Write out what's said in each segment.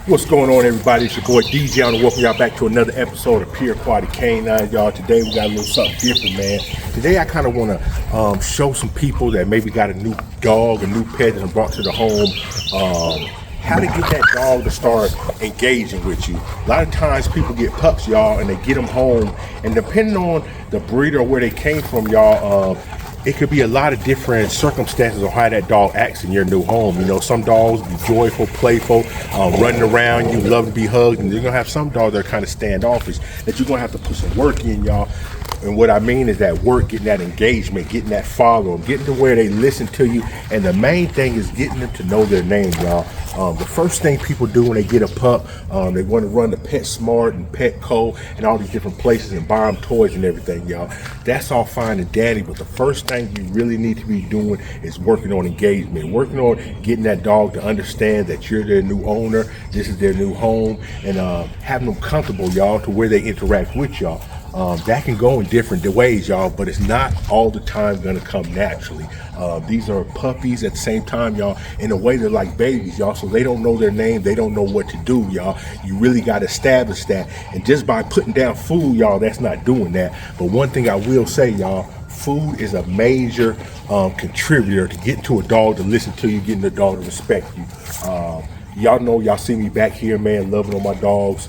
What's going on, everybody? It's your boy DJ, and welcome y'all back to another episode of Pure Quality Canine, y'all. Today we got a little something different, man. Today I kind of want to show some people that maybe got a new dog, a new pet that I brought to the home, how to get that dog to start engaging with you. A lot of times people get pups, y'all, and they get them home, and depending on the breeder or where they came from, y'all, it could be a lot of different circumstances of how that dog acts in your new home. You know, some dogs be joyful, playful, running around you, love to be hugged, and you're gonna have some dogs that are kind of standoffish that you're gonna have to put some work in, y'all. And what I mean is that work, getting that engagement, getting that follow, getting to where they listen to you. And the main thing is getting them to know their name, y'all. The first thing people do when they get a pup, they want to run to PetSmart and Petco and all these different places and buy them toys and everything, y'all. That's all fine and dandy, but the first thing you really need to be doing is working on engagement, working on getting that dog to understand that you're their new owner, this is their new home, and having them comfortable, y'all, to where they interact with y'all. That can go in different ways, y'all, but it's not all the time gonna come naturally. These are puppies at the same time, y'all. In a way, they're like babies, y'all, so they don't know their name, they don't know what to do, y'all. You really got to establish that, and just by putting down food, y'all, that's not doing that. But one thing I will say, y'all, food is a major contributor to getting to a dog to listen to you, getting the dog to respect you. Y'all know, y'all see me back here, man, loving on my dogs,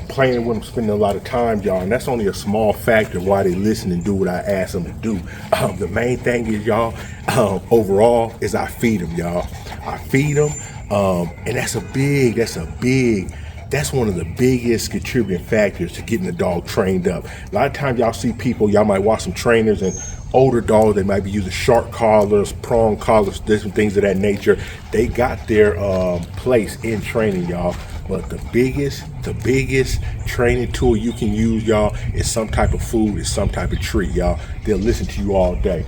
playing with them, spending a lot of time, y'all, and that's only a small factor why they listen and do what I ask them to do. The main thing is, y'all, overall, is I feed them, y'all. I feed them, and that's one of the biggest contributing factors to getting the dog trained up. A lot of times y'all see people, y'all might watch some trainers and older dogs, they might be using shark collars, prong collars, different things of that nature. They got their place in training, y'all. But the biggest training tool you can use, y'all, is some type of food, is some type of treat, y'all. They'll listen to you all day.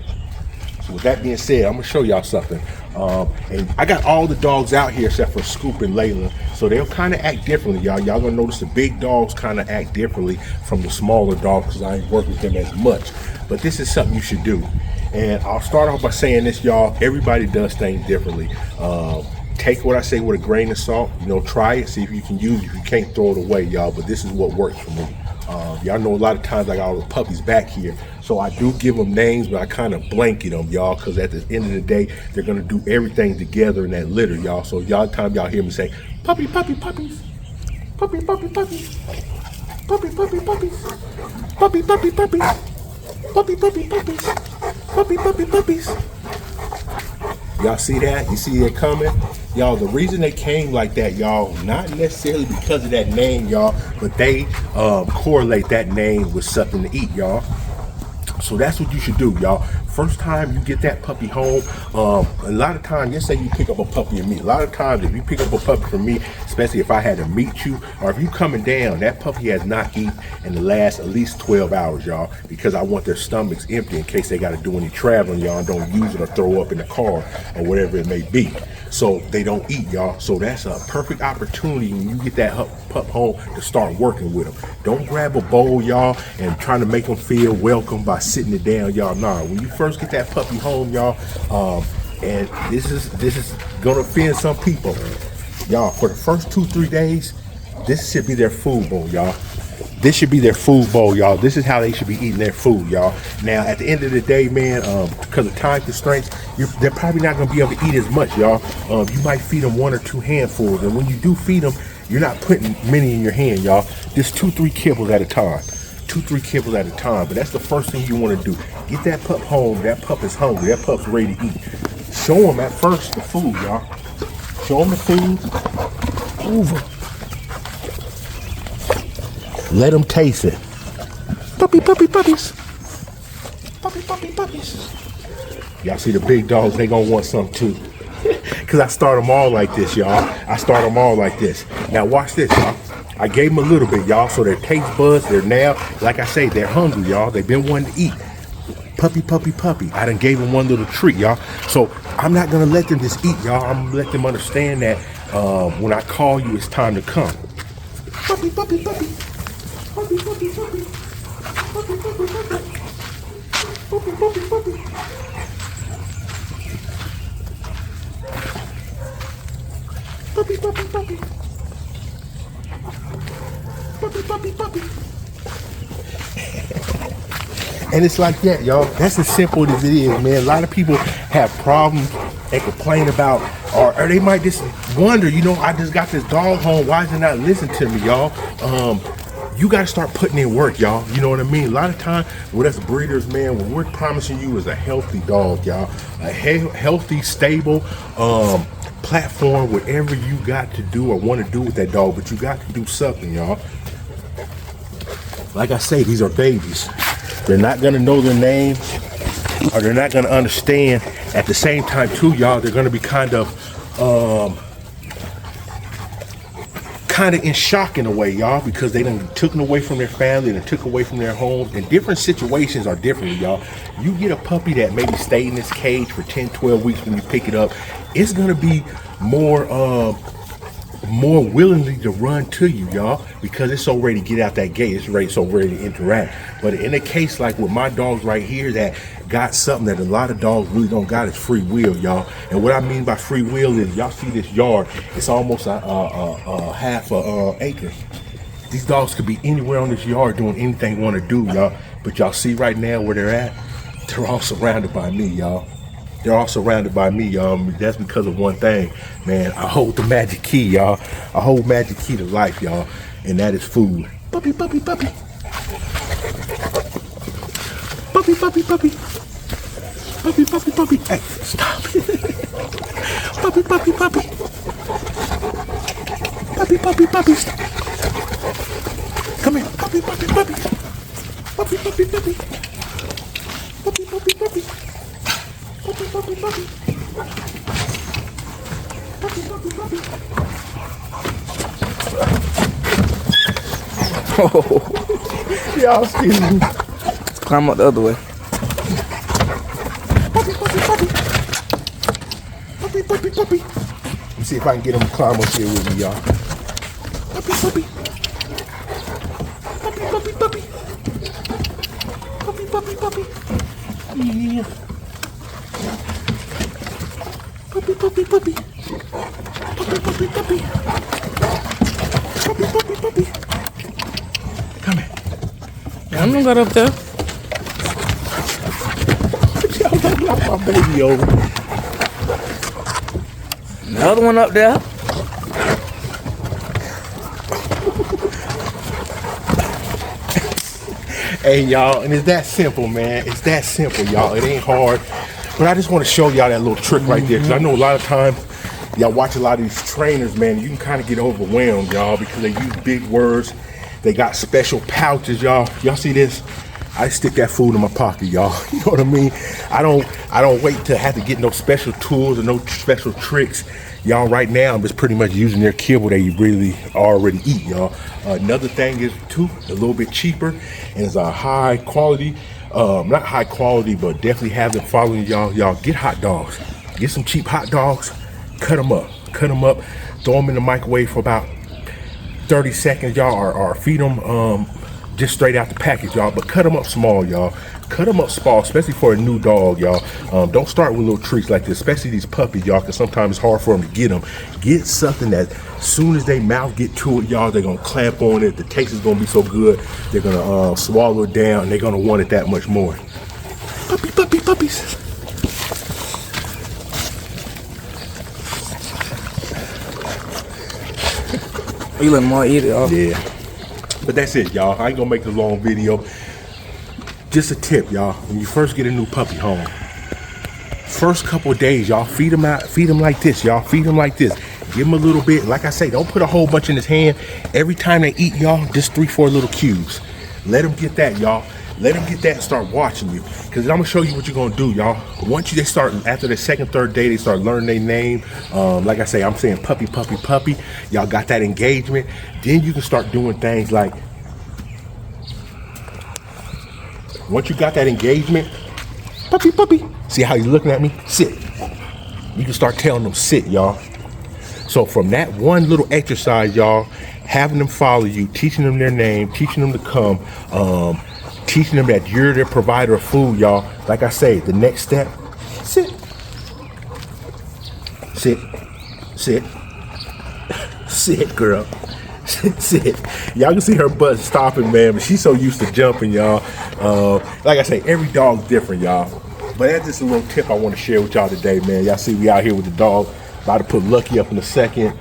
So with that being said, I'm gonna show y'all something. And I got all the dogs out here except for Scoop and Layla, so they'll kind of act differently, y'all. Y'all gonna notice the big dogs kind of act differently from the smaller dogs because I ain't work with them as much. But this is something you should do. And I'll start off by saying this, y'all. Everybody does things differently. Take what I say with a grain of salt. You know, try it, see if you can use it. If you can't, throw it away, y'all. But this is what works for me. Y'all know a lot of times I got all the puppies back here, so I do give them names, but I kind of blanket them, y'all, because at the end of the day, they're gonna do everything together in that litter, y'all. So time y'all hear me say, puppy, puppy, puppies, puppy, puppy, puppies, puppy, puppy, puppies, puppy, puppy, puppies, puppy, puppy, puppies, puppy, puppy, puppies. Y'all see that? You see it coming? Y'all, the reason they came like that, y'all, not necessarily because of that name, y'all, but they correlate that name with something to eat, y'all. So that's what you should do, y'all. First time you get that puppy home, a lot of times, let's say you pick up a puppy and meat. A lot of times, if you pick up a puppy from me, especially if I had to meet you, or if you coming down, that puppy has not eaten in the last at least 12 hours, y'all, because I want their stomachs empty in case they got to do any traveling, y'all, and don't use it or throw up in the car or whatever it may be. So they don't eat, y'all. So that's a perfect opportunity when you get that pup home to start working with them. Don't grab a bowl, y'all, and trying to make them feel welcome by sitting it down, y'all. Nah, when you first get that puppy home, y'all, and this is gonna offend some people, y'all. For the first 2-3 days, this should be their food bowl, y'all. This should be their food bowl, y'all. This is how they should be eating their food, y'all. Now, at the end of the day, man, because of time constraints, they're probably not going to be able to eat as much, y'all. You might feed them 1 or 2 handfuls, and when you do feed them, you're not putting many in your hand, y'all. Just 2-3 kibbles at a time. 2-3 kibbles at a time. But that's the first thing you want to do. Get that pup home. That pup is hungry. That pup's ready to eat. Show them at first the food, y'all. Show them the food. Over. Let them taste it. Puppy, puppy, puppies. Puppy, puppy, puppies. Y'all see the big dogs, they gonna want some too. Cause I start them all like this, y'all. I start them all like this. Now watch this, y'all. I gave them a little bit, y'all, so their taste buds, they're now, like I say, they're hungry, y'all. They've been wanting to eat. Puppy, puppy, puppy. I done gave them one little treat, y'all. So I'm not gonna let them just eat, y'all. I'm gonna let them understand that when I call you, it's time to come. Puppy, puppy, puppy. Puppy, puppy, puppy. Puppy, puppy, puppy. Puppy, puppy, puppy. Puppy, puppy, puppy. puppy, puppy. And it's like that, y'all. That's as simple as it is, man. A lot of people have problems and complain about, or they might just wonder, you know, I just got this dog home. Why is it not listening to me, y'all? You got to start putting in work, y'all. You know what I mean? A lot of time with us breeders, man, what we're promising you is a healthy dog, y'all. A healthy, stable platform, whatever you got to do or want to do with that dog, but you got to do something, y'all. Like I say, these are babies. They're not going to know their name, or they're not going to understand. At the same time, too, y'all, they're going to be kind of in shock in a way, y'all, because they done took them away from their family and took away from their homes. And different situations are different, y'all. You get a puppy that maybe stayed in this cage for 10, 12 weeks when you pick it up, it's going to be more willingly to run to you, y'all, because it's so ready to get out that gate. It's so ready to interact. But in a case like with my dogs right here that got something that a lot of dogs really don't got, is free will, y'all. And what I mean by free will is, y'all see this yard, it's almost a half a acre. These dogs could be anywhere on this yard doing anything they want to do, y'all. But y'all see right now where they're at? They're all surrounded by me, y'all. They're all surrounded by me, y'all. That's because of one thing, man. I hold the magic key, y'all. I hold magic key to life, y'all. And that is food. Puppy, puppy, puppy. Puppy, puppy, puppy. Puppy, puppy, puppy. Hey, stop. Puppy, puppy, puppy. Puppy, puppy, puppy. Come here. Puppy, puppy, puppy. Puppy, puppy, puppy. Puppy, puppy, puppy. Puppy, puppy, puppy. Puppy, puppy, puppy. Oh, y'all see me. Let's climb up the other way. Puppy, puppy, puppy. Puppy, puppy, puppy. Let me see if I can get him to climb up here with me, y'all. Puppy, puppy. Puppy, puppy, puppy. Puppy, puppy, puppy. Yeah. Puppy, puppy, puppy. Puppy, puppy, puppy. Puppy, puppy, puppy. Come here. I'm gonna go up there. Y'all don't knock my baby over. The other one up there. Hey, y'all, and it's that simple, man. It's that simple, y'all. It ain't hard. But I just want to show y'all that little trick right there, because I know a lot of times y'all watch a lot of these trainers, man, you can kind of get overwhelmed, y'all, because they use big words. They got special pouches, y'all. Y'all see this? I stick that food in my pocket, y'all. You know what I mean? I don't wait to have to get no special tools or no special tricks. Y'all, right now, I'm just pretty much using their kibble they really already eat, y'all. Another thing is, too, a little bit cheaper, and it's a high quality, not high quality, but definitely have them following y'all. Y'all, get hot dogs. Get some cheap hot dogs, cut them up, throw them in the microwave for about 30 seconds, y'all, or feed them just straight out the package, y'all. But cut them up small, y'all. Cut them up small, especially for a new dog, y'all. Don't start with little treats like this, especially these puppies, y'all, because sometimes it's hard for them to get them. Get something that as soon as they mouth get to it, y'all, they're going to clamp on it. The taste is going to be so good, they're going to swallow it down, and they're going to want it that much more. Puppy, puppy, puppies. You let them all eat it, Yeah. But that's it, y'all. I ain't gonna make a long video. Just a tip, y'all. When you first get a new puppy home, first couple of days, y'all, feed them like this, y'all. Feed them like this. Give them a little bit. Like I say, don't put a whole bunch in his hand. Every time they eat, y'all, just 3-4 little cubes. Let them get that, y'all. Let them get that and start watching you. Because I'm going to show you what you're going to do, y'all. Once they start, after the second, third day, they start learning their name. Like I say, I'm saying puppy, puppy, puppy. Y'all got that engagement. Then you can start doing things like, once you got that engagement, puppy, puppy. See how he's looking at me? Sit. You can start telling them sit, y'all. So from that one little exercise, y'all, having them follow you, teaching them their name, teaching them to come, teaching them that you're their provider of food, y'all. Like I say, the next step, sit. Sit. Sit. Sit, girl. Shit. Y'all can see her butt stopping, man, but she's so used to jumping, y'all. Like I say, every dog's different, y'all. But that's just a little tip I want to share with y'all today, man. Y'all see we out here with the dog. About to put Lucky up in a second.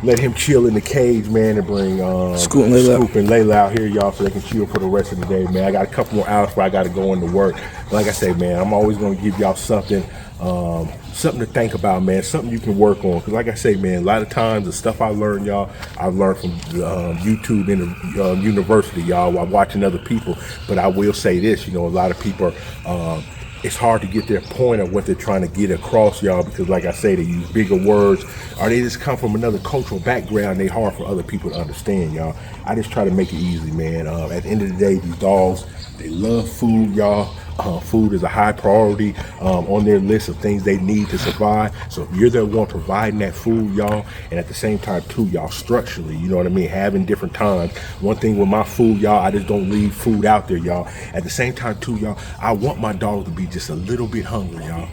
Let him chill in the cage, man, and bring Scoop and Layla out here, y'all, so they can chill for the rest of the day, man. I got a couple more hours where I got to go into work. But like I say, man, I'm always going to give y'all something to think about, man, something you can work on. Because like I say, man, a lot of times the stuff I learned, y'all, I learned from YouTube in the university, y'all, while watching other people. But I will say this, a lot of people are... it's hard to get their point of what they're trying to get across, y'all, because like I say, they use bigger words or they just come from another cultural background. They hard for other people to understand, y'all. I just try to make it easy, man. At the end of the day, these dogs, they love food, y'all. Food is a high priority on their list of things they need to survive. So if you're the one providing that food, y'all, and at the same time too, y'all, structurally, you know what I mean, having different times. One thing with my food, y'all, I just don't leave food out there, y'all. At the same time too, y'all, I want my dog to be just a little bit hungry, y'all.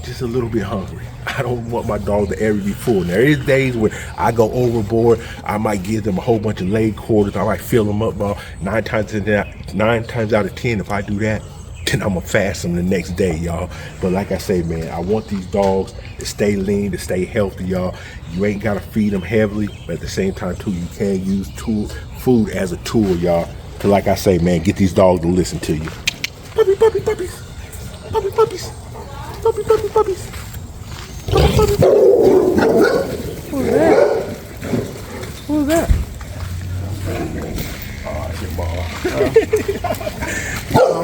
Just a little bit hungry. I don't want my dog to ever be full. Now, there's days when I go overboard. I might give them a whole bunch of leg quarters. I might fill them up, bro. 9 times out of 10, if I do that, then I'm gonna fast them the next day, y'all. But like I say, man, I want these dogs to stay lean, to stay healthy, y'all. You ain't gotta feed them heavily, but at the same time too, you can use food as a tool, y'all. To, like I say, man, get these dogs to listen to you. Puppy, puppy, puppies. Puppy, puppies. Puppy, puppy, puppies. Puppy, puppy, puppies. Who's that? Who's that?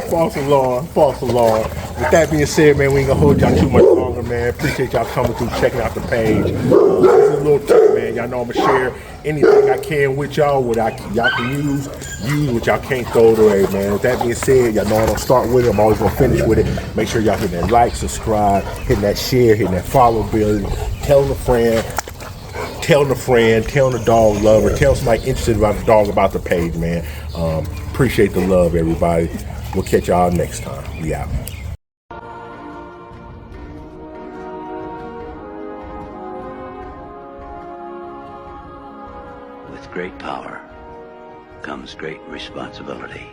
False alarm. With that being said, man, we ain't gonna hold y'all too much longer, man. Appreciate y'all coming through, checking out the page. This is a little tip, man. Y'all know I'm gonna share anything I can with y'all, y'all can use what y'all can't throw it away, man. With that being said, y'all know I don't start with it, I'm always gonna finish with it. Make sure y'all hit that like, subscribe, hitting that share, hitting that follow button, telling a friend, telling a dog lover, tell somebody interested about the dog about the page, man. Appreciate the love, everybody. We'll catch y'all next time. We out. With great power comes great responsibility.